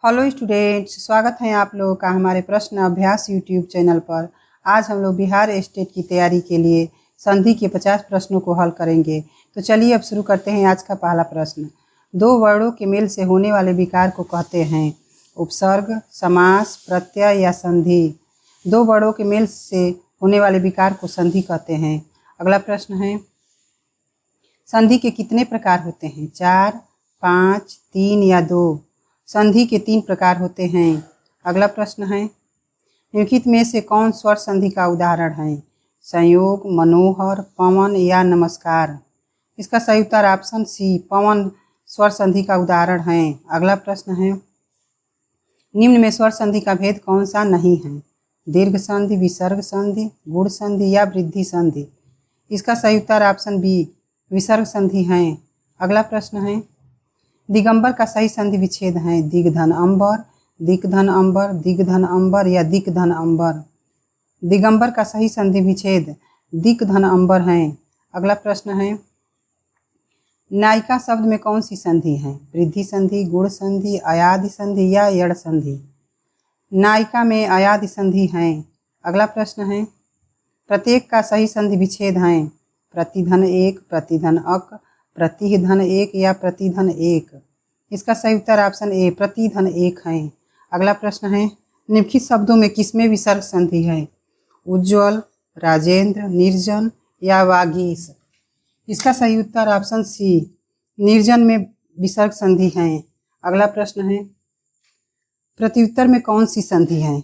Hello students, स्वागत है आप लोगों का हमारे प्रश्न अभ्यास यूट्यूब चैनल पर। आज हम लोग बिहार स्टेट की तैयारी के लिए संधि के 50 प्रश्नों को हल करेंगे। तो चलिए अब शुरू करते हैं आज का पहला प्रश्न। दो वर्णों के मेल से होने वाले विकार को कहते हैं उपसर्ग, समास, प्रत्यय या संधि। दो वर्णों के मेल से होने वाले विकार को संधि कहते हैं। अगला प्रश्न है, संधि के कितने प्रकार होते हैं? 4, 5, 3 या 2? संधि के 3 प्रकार होते हैं। अगला प्रश्न है, निम्नलिखित में से कौन स्वर संधि का उदाहरण है? संयोग, मनोहर, पवन या नमस्कार? इसका सही उत्तर ऑप्शन सी, पवन स्वर संधि का उदाहरण है। अगला प्रश्न है, निम्न में स्वर संधि का भेद कौन सा नहीं है? दीर्घ संधि, विसर्ग संधि, गुण संधि या वृद्धि संधि? इसका सही उत्तर ऑप्शन बी, विसर्ग संधि है। अगला प्रश्न है, दिगंबर का सही संधि विच्छेद है? दिग्धन अंबर, दिक्धन अंबर, दिग्धन अंबर या दिक्धन अंबर? दिगंबर का सही संधि विच्छेद दिक्धन अंबर है। अगला प्रश्न है, नायिका शब्द में कौन सी संधि है? वृद्धि संधि, गुण संधि, अयादि संधि या यड़ संधि? नायिका में अयादि संधि है। अगला प्रश्न है, प्रत्येक का सही संधि विच्छेद है? प्रतिधन एक, प्रतिधन अक, प्रतिधन एक या प्रतिधन एक? इसका सही उत्तर ऑप्शन ए, प्रतिधन एक है। अगला प्रश्न है, निम्नलिखित शब्दों में किसमें विसर्ग संधि है? उज्ज्वल, राजेंद्र, निर्जन या वागीश? इसका सही उत्तर ऑप्शन सी, निर्जन में विसर्ग संधि है। अगला प्रश्न है, प्रत्युत्तर में कौन सी संधि है?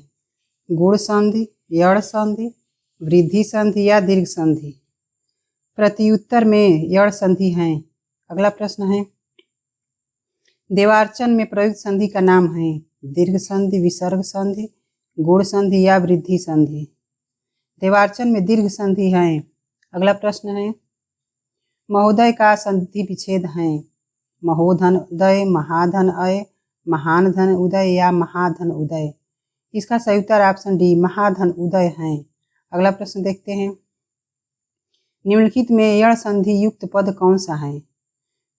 गुण संधि, यड़ संधि, वृद्धि संधि या दीर्घ संधि? प्रत्युत्तर में यड़ संधि है। अगला प्रश्न है, देवार्चन में प्रयुक्त संधि का नाम है? दीर्घ संधि, विसर्ग संधि, गुण संधि या वृद्धि संधि? देवार्चन में दीर्घ संधि है। अगला प्रश्न है, महोदय का संधि विच्छेद है? महोधन उदय, महाधन अय, महान धन उदय या महाधन उदय? इसका सही उत्तर ऑप्शन डी, महाधन उदय है। अगला प्रश्न देखते हैं, निम्नलिखित में यड़ संधि युक्त पद कौन सा है?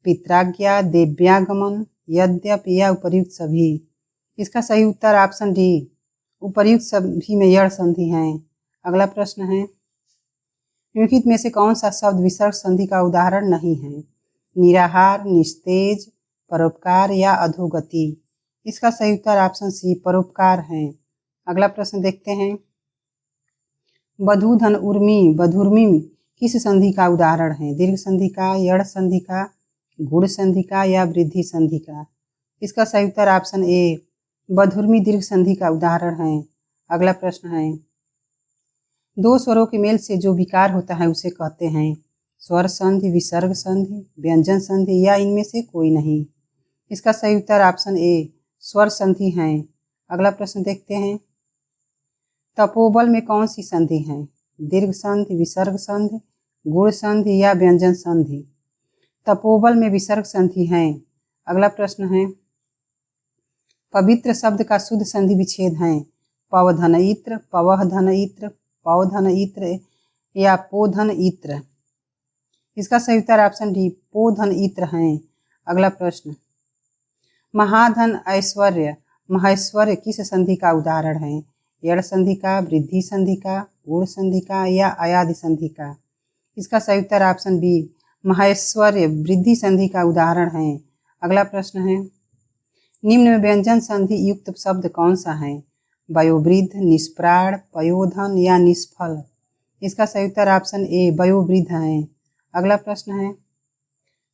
पित्राज्ञा, देव्यागमन, यद्यपि या उपर्युक्त सभी? इसका सही उत्तर ऑप्शन डी, उपर्युक्त सभी में यड़ संधि है। अगला प्रश्न है, निम्नलिखित में से कौन सा शब्द विसर्ग संधि का उदाहरण नहीं है? निराहार, निस्तेज, परोपकार या अधोगति? इसका सही उत्तर ऑप्शन सी, परोपकार है। अगला प्रश्न देखते हैं, बधूधन उर्मी, बधुर्मी किस संधि का उदाहरण है? दीर्घ संधि का, यड़ संधि का, गुण संधि का या वृद्धि संधि का? इसका सही उत्तर ऑप्शन ए, बधुर्मी दीर्घ संधि का उदाहरण है। अगला प्रश्न है, दो स्वरों के मेल से जो विकार होता है उसे कहते हैं स्वर संधि, विसर्ग संधि, व्यंजन संधि या इनमें से कोई नहीं? इसका सही उत्तर ऑप्शन ए, स्वर संधि है। अगला प्रश्न देखते हैं, तपोबल में कौन सी संधि है? दीर्घ संधि, विसर्ग संधि, गुण संधि या व्यंजन संधि? तपोबल में विसर्ग संधि है। अगला प्रश्न है, पवित्र शब्द का शुद्ध संधि विच्छेद है? पवधन इत्र, पवह धन इत्र, पवधन इत्र या पोधन इत्र? इसका सही उत्तर ऑप्शन डी, पोधन इत्र है। अगला प्रश्न, महाधन, ऐश्वर्य, महेश्वर्य किस संधि का उदाहरण है? यड़ संधि का, वृद्धि संधि का, गुण संधि का या अयादि संधि का? इसका सही उत्तर ऑप्शन बी, महेश्वर्य वृद्धि संधि का उदाहरण है। अगला प्रश्न है, निम्न में व्यंजन संधि युक्त शब्द कौन सा है? वयोवृद्ध, निष्प्राण, पयोधन या निष्फल? इसका सही उत्तर ऑप्शन ए, वयोवृद्ध है। अगला प्रश्न है,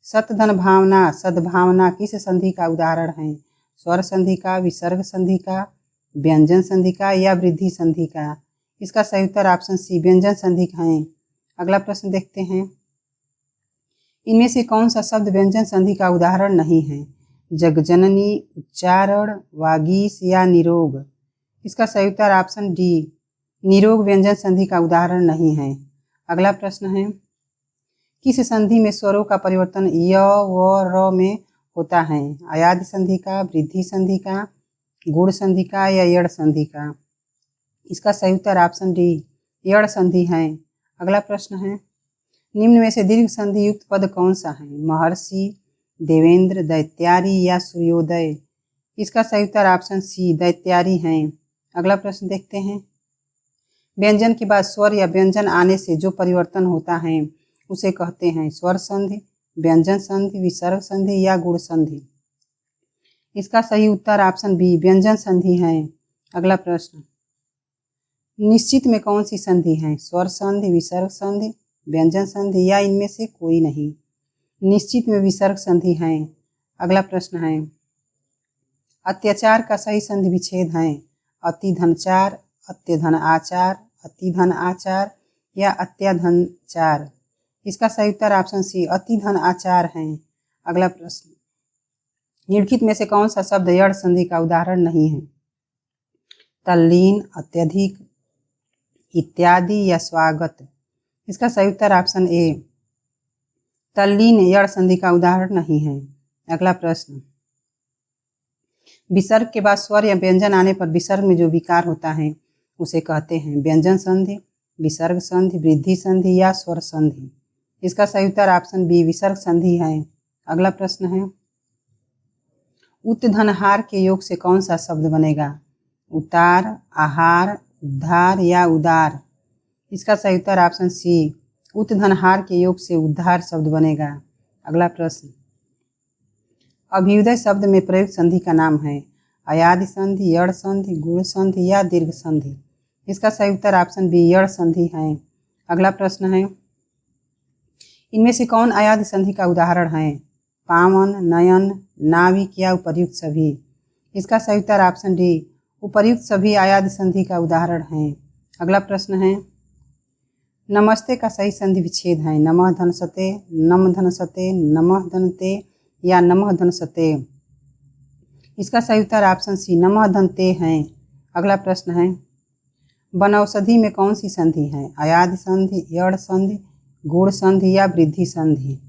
सतधन भावना, सद्भावना किस संधि का उदाहरण है? स्वर संधि का, विसर्ग संधि का, व्यंजन संधि का या वृद्धि संधि का? इसका सही उत्तर ऑप्शन सी, व्यंजन संधि है। अगला प्रश्न देखते हैं, इनमें से कौन सा शब्द व्यंजन संधि का उदाहरण नहीं है? जगजननी, उच्चारण, वागीश या निरोग? इसका सही उत्तर ऑप्शन डी, निरोग व्यंजन संधि का उदाहरण नहीं है। अगला प्रश्न है, किस संधि में स्वरों का परिवर्तन य व र में होता है? अयादि संधि का, वृद्धि संधि का, गुण संधि का या यड़ संधि का? इसका सही उत्तर ऑप्शन डी, यड़ संधि है। अगला प्रश्न है, निम्न में से दीर्घ संधि युक्त पद कौन सा है? महर्षि, देवेंद्र, दैत्यारी या सूर्योदय? इसका सही उत्तर ऑप्शन सी दैत्यारी हैं। अगला प्रश्न देखते हैं। व्यंजन के बाद स्वर या व्यंजन आने से जो परिवर्तन होता है उसे कहते हैं स्वर संधि, व्यंजन संधि, विसर्ग संधि या गुण संधि। इसका सही उत्तर ऑप्शन बी व्यंजन संधि है। अगला प्रश्न। निश्चित में कौन सी संधि है? स्वर संधि, विसर्ग संधि, व्यंजन संधि या इनमें से कोई नहीं? निश्चित में विसर्ग संधि है। अगला प्रश्न है। अत्याचार का सही संधि विच्छेद है अति धनचार, अत्यधन आचार, अति धन आचार या अत्याधनचार। इसका सही उत्तर ऑप्शन सी अति धन आचार है। अगला प्रश्न। निम्नलिखित में से कौन सा शब्द यड़ संधि का उदाहरण नहीं है? तल्लीन, अत्यधिक, इत्यादि या स्वागत। इसका सही उत्तर ऑप्शन ए तल्लीन यड़ संधि का उदाहरण नहीं है। अगला प्रश्न। विसर्ग के बाद स्वर या व्यंजन आने पर विसर्ग में जो विकार होता है उसे कहते हैं व्यंजन संधि, विसर्ग संधि, वृद्धि संधि या स्वर संधि। इसका सही उत्तर ऑप्शन बी विसर्ग संधि है। अगला प्रश्न है। उत्धनहार के योग से कौन सा शब्द बनेगा? उतार, आहार, उद्धार या उदार। इसका सही उत्तर ऑप्शन सी उत्धनहार के योग से उद्धार शब्द बनेगा। अगला प्रश्न। अभ्युदय शब्द में प्रयुक्त संधि का नाम है अयादि संधि, यड़ संधि, गुण संधि या दीर्घ संधि। इसका सही उत्तर ऑप्शन बी यड़ संधि है। अगला प्रश्न है। इनमें से कौन अयादि संधि का उदाहरण है? पावन, नयन, नाविक या उपर्युक्त सभी। इसका सही उत्तर ऑप्शन डी उपर्युक्त सभी अयादि संधि का उदाहरण है। अगला प्रश्न है। नमस्ते का सही संधि विच्छेद है नमः धनसते, नम धनसते, नमः धनते या नमः धनसते। इसका सही उत्तर ऑप्शन सी नमः धनते है। अगला प्रश्न है। वनौषधि में कौन सी संधि है? अयादि संधि, यड़ संधि, गुण संधि या वृद्धि संधि।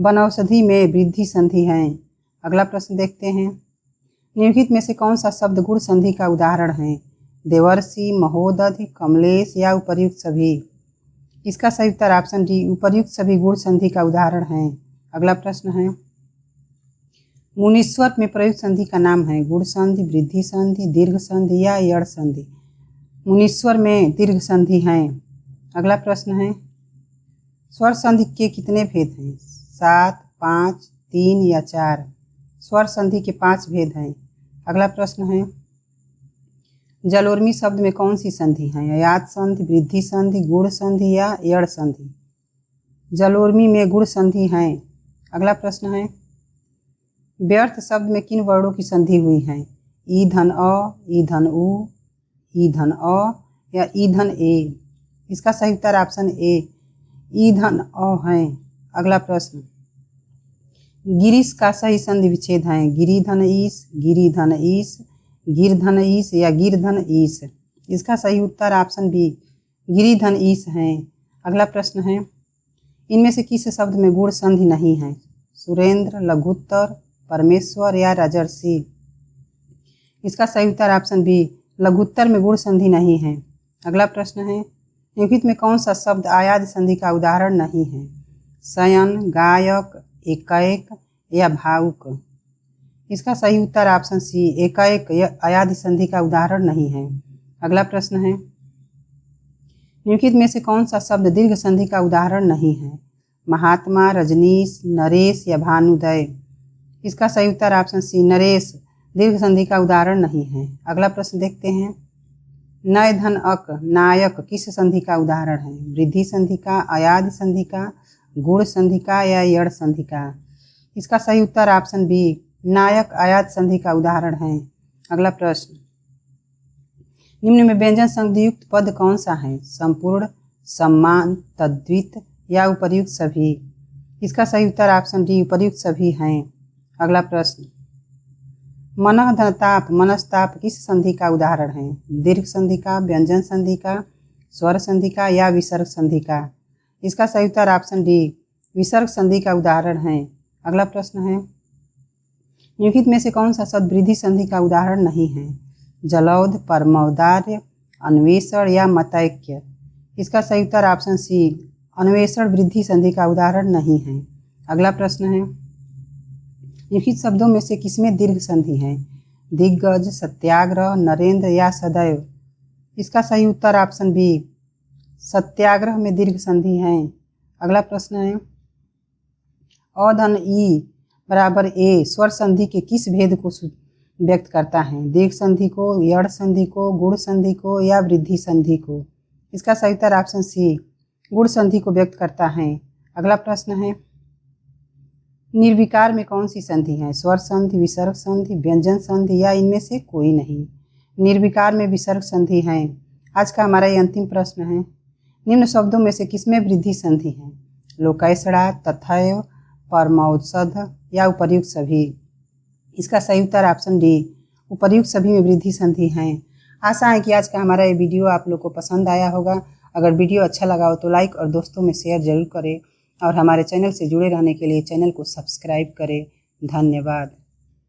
वनौषधि में वृद्धि संधि है। अगला प्रश्न देखते हैं। निम्नलिखित में से कौन सा शब्द गुण संधि का उदाहरण है? देवर्षि, महोदधि, कमलेश या उपर्युक्त सभी। इसका सही उत्तर ऑप्शन डी उपर्युक्त सभी गुण संधि का उदाहरण है। अगला प्रश्न है। मुनीश्वर में प्रयुक्त संधि का नाम है गुण संधि, वृद्धि संधि, दीर्घ संधि या यड़ संधि। मुनीश्वर में दीर्घ संधि है। अगला प्रश्न है। स्वर संधि के कितने भेद हैं? 7, 5, 3 या 4। स्वर संधि के 5 भेद हैं। अगला प्रश्न है। जलोर्मी शब्द में कौन सी संधि है? अयात संधि, वृद्धि संधि, गुण संधि या यड़ संधि। जलोर्मी में गुण संधि है। अगला प्रश्न है। व्यर्थ शब्द में किन वर्णों की संधि हुई है? ई धन अ, ई धन उ, ई धन अ या ई धन ए। इसका सही उत्तर ऑप्शन ए ई धन अ है। अगला प्रश्न। गिरीश का सही संधि विच्छेद है गिरिधन ईश, गिरिधन ईश, गिरधन ईश या गिरधन ईश। इसका सही उत्तर ऑप्शन बी गिरिधन ईश है। अगला प्रश्न है। इनमें से किस शब्द में गुण संधि नहीं है? सुरेंद्र, लघुत्तर, परमेश्वर या राजर्षि। इसका सही उत्तर ऑप्शन बी लघुत्तर में गुण संधि नहीं है। अगला प्रश्न है। निम्नलिखित में कौन सा शब्द आयादि संधि का उदाहरण नहीं है? शयन, गायक, एकाएक या भावुक। इसका सही उत्तर ऑप्शन सी एकाएक अयादि संधि का उदाहरण नहीं है। अगला प्रश्न है। निम्नलिखित में से कौन सा शब्द दीर्घ संधि का उदाहरण नहीं है? महात्मा, रजनीश, नरेश या भानुदय। इसका सही उत्तर ऑप्शन सी नरेश दीर्घ संधि का उदाहरण नहीं है। अगला प्रश्न देखते हैं। नय धन अक, नायक किस संधि का उदाहरण है? वृद्धि संधि का, अयादि संधि का, गुण संधि का या यड़ संधि का। इसका सही उत्तर ऑप्शन बी नायक आयात संधि का उदाहरण है। अगला प्रश्न। निम्न में व्यंजन संधि युक्त पद कौन सा है? संपूर्ण, सम्मान, तद्वित या उपर्युक्त सभी। इसका सही उत्तर ऑप्शन डी उपर्युक्त सभी हैं। अगला प्रश्न। मनः धनताप, मनस्ताप किस संधि का उदाहरण है? दीर्घ संधि का, व्यंजन संधि का, स्वर संधि का या विसर्ग संधि का। इसका सही उत्तर ऑप्शन डी विसर्ग संधि का उदाहरण है। अगला प्रश्न है। निम्नलिखित में से कौन सा शब्द वृद्धि संधि का उदाहरण नहीं है? जलौध, परमौदार्य, अन्वेषण या मतैक्य। इसका सही उत्तर ऑप्शन सी अन्वेषण वृद्धि संधि का उदाहरण नहीं है। अगला प्रश्न है। निम्नलिखित शब्दों में से किसमें दीर्घ संधि है? दिग्गज, सत्याग्रह, नरेंद्र या सदैव। इसका सही उत्तर ऑप्शन बी सत्याग्रह में दीर्घ संधि है। अगला प्रश्न है अ धन ई बराबर ए स्वर संधि के किस भेद को व्यक्त करता है? दीर्घ संधि को, यड़ संधि को, गुण संधि को या वृद्धि संधि को? इसका सही उत्तर ऑप्शन सी गुण संधि को व्यक्त करता है। अगला प्रश्न है निर्विकार में कौन सी संधि है? स्वर संधि, विसर्ग संधि, व्यंजन संधि या इनमें से कोई नहीं? निर्विकार में विसर्ग संधि है। आज का हमारा ये अंतिम प्रश्न है निम्न शब्दों में से किसमें वृद्धि संधि है? लोकैषणा, तथैव, परमौत्सध या उपर्युक्त सभी? इसका सही उत्तर ऑप्शन डी उपर्युक्त सभी में वृद्धि संधि है। आशा है कि आज का हमारा ये वीडियो आप लोग को पसंद आया होगा। अगर वीडियो अच्छा लगा हो तो लाइक और दोस्तों में शेयर जरूर करें और हमारे चैनल से जुड़े रहने के लिए चैनल को सब्सक्राइब करें। धन्यवाद।